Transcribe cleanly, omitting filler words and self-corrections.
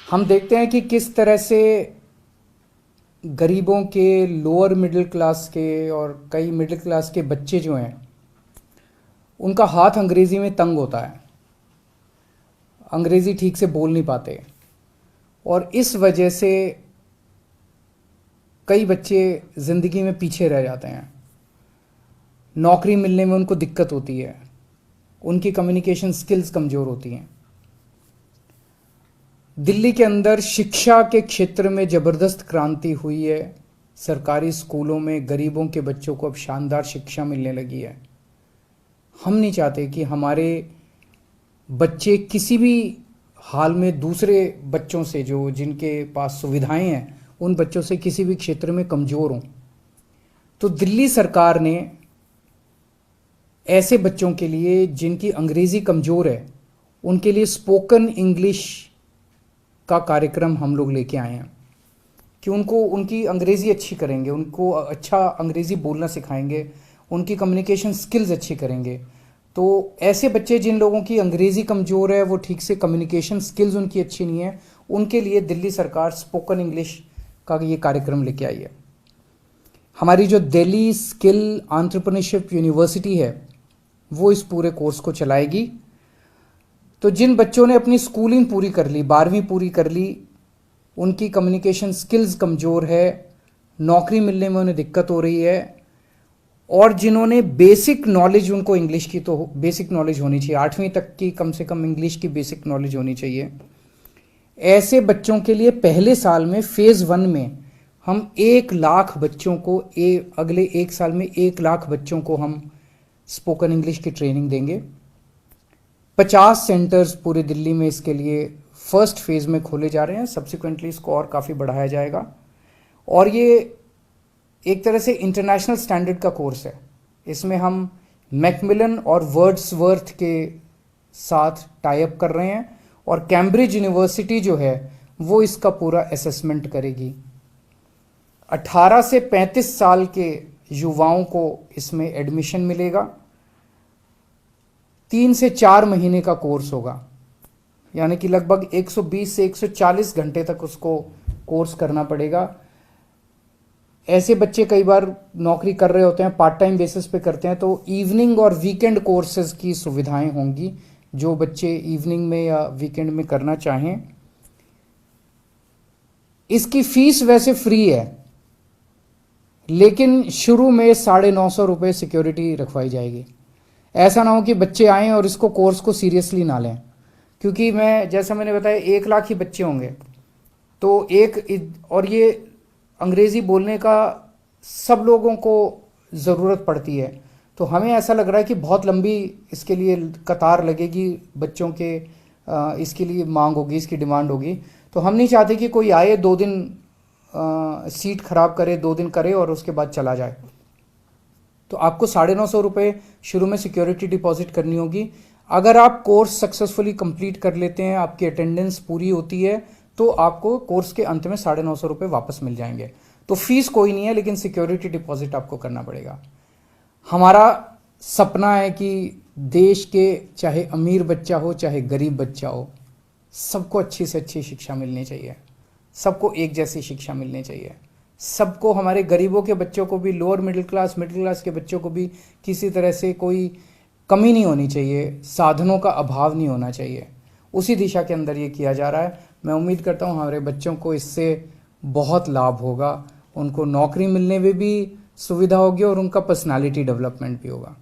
हम देखते हैं कि किस तरह से गरीबों के, लोअर मिडिल क्लास के और कई मिडिल क्लास के बच्चे जो हैं उनका हाथ अंग्रेज़ी में तंग होता है, अंग्रेज़ी ठीक से बोल नहीं पाते और इस वजह से कई बच्चे ज़िंदगी में पीछे रह जाते हैं। नौकरी मिलने में उनको दिक्कत होती है, उनकी कम्युनिकेशन स्किल्स कमज़ोर होती हैं। दिल्ली के अंदर शिक्षा के क्षेत्र में ज़बरदस्त क्रांति हुई है। सरकारी स्कूलों में गरीबों के बच्चों को अब शानदार शिक्षा मिलने लगी है। हम नहीं चाहते कि हमारे बच्चे किसी भी हाल में दूसरे बच्चों से, जो जिनके पास सुविधाएं हैं, उन बच्चों से किसी भी क्षेत्र में कमज़ोर हों। तो दिल्ली सरकार ने ऐसे बच्चों के लिए जिनकी अंग्रेज़ी कमज़ोर है, उनके लिए स्पोकन इंग्लिश का कार्यक्रम हम लोग लेके आए हैं कि उनको उनकी अंग्रेज़ी अच्छी करेंगे, उनको अच्छा अंग्रेज़ी बोलना सिखाएंगे, उनकी कम्युनिकेशन स्किल्स अच्छी करेंगे। तो ऐसे बच्चे जिन लोगों की अंग्रेज़ी कमज़ोर है, वो ठीक से कम्युनिकेशन स्किल्स उनकी अच्छी नहीं है, उनके लिए दिल्ली सरकार स्पोकन इंग्लिश का ये कार्यक्रम लेके आई है। हमारी जो दिल्ली स्किल एंटरप्रेन्योरशिप यूनिवर्सिटी है वो इस पूरे कोर्स को चलाएगी। तो जिन बच्चों ने अपनी स्कूलिंग पूरी कर ली, 12वीं पूरी कर ली, उनकी कम्युनिकेशन स्किल्स कमज़ोर है, नौकरी मिलने में उन्हें दिक्कत हो रही है, और जिन्होंने बेसिक नॉलेज, उनको इंग्लिश की तो बेसिक नॉलेज होनी चाहिए, 8वीं तक की कम से कम इंग्लिश की बेसिक नॉलेज होनी चाहिए। ऐसे बच्चों के लिए पहले साल में फेज़ 1 में हम 1 लाख बच्चों को, अगले 1 साल में 1 लाख बच्चों को हम स्पोकन इंग्लिश की ट्रेनिंग देंगे। 50 सेंटर्स पूरे दिल्ली में इसके लिए फर्स्ट फेज़ में खोले जा रहे हैं। सब्सिक्वेंटली इसको और काफ़ी बढ़ाया जाएगा और ये एक तरह से इंटरनेशनल स्टैंडर्ड का कोर्स है। इसमें हम मैकमिलन और वर्ड्सवर्थ के साथ टाई अप कर रहे हैं और कैम्ब्रिज यूनिवर्सिटी जो है वो इसका पूरा असेसमेंट करेगी। 18 से 35 साल के युवाओं को इसमें एडमिशन मिलेगा। 3 से 4 महीने का कोर्स होगा, यानी कि लगभग 120 से 140 घंटे तक उसको कोर्स करना पड़ेगा। ऐसे बच्चे कई बार नौकरी कर रहे होते हैं, पार्ट टाइम बेसिस पे करते हैं, तो इवनिंग और वीकेंड कोर्सेज की सुविधाएं होंगी जो बच्चे इवनिंग में या वीकेंड में करना चाहें। इसकी फीस वैसे फ्री है, लेकिन शुरू में 950 रुपये सिक्योरिटी रखवाई जाएगी। ऐसा ना हो कि बच्चे आएँ और इसको कोर्स को सीरियसली ना लें, क्योंकि जैसा मैंने बताया 1 लाख ही बच्चे होंगे, तो और ये अंग्रेज़ी बोलने का सब लोगों को ज़रूरत पड़ती है। तो हमें ऐसा लग रहा है कि बहुत लंबी इसके लिए कतार लगेगी, बच्चों के इसके लिए मांग होगी, इसकी डिमांड होगी। तो हम नहीं चाहते कि कोई आए, 2 दिन सीट खराब करे, 2 दिन करे और उसके बाद चला जाए। तो आपको 950 रुपये शुरू में सिक्योरिटी डिपॉजिट करनी होगी। अगर आप कोर्स सक्सेसफुली कंप्लीट कर लेते हैं, आपकी अटेंडेंस पूरी होती है, तो आपको कोर्स के अंत में 950 रुपये वापस मिल जाएंगे। तो फीस कोई नहीं है, लेकिन सिक्योरिटी डिपॉजिट आपको करना पड़ेगा। हमारा सपना है कि देश के चाहे अमीर बच्चा हो चाहे गरीब बच्चा हो, सबको अच्छी से अच्छी शिक्षा मिलनी चाहिए, सबको एक जैसी शिक्षा मिलनी चाहिए। सबको, हमारे गरीबों के बच्चों को भी, लोअर मिडिल क्लास के बच्चों को भी किसी तरह से कोई कमी नहीं होनी चाहिए, साधनों का अभाव नहीं होना चाहिए। उसी दिशा के अंदर ये किया जा रहा है। मैं उम्मीद करता हूँ हमारे बच्चों को इससे बहुत लाभ होगा, उनको नौकरी मिलने में भी सुविधा होगी और उनका पर्सनालिटी डेवलपमेंट भी होगा।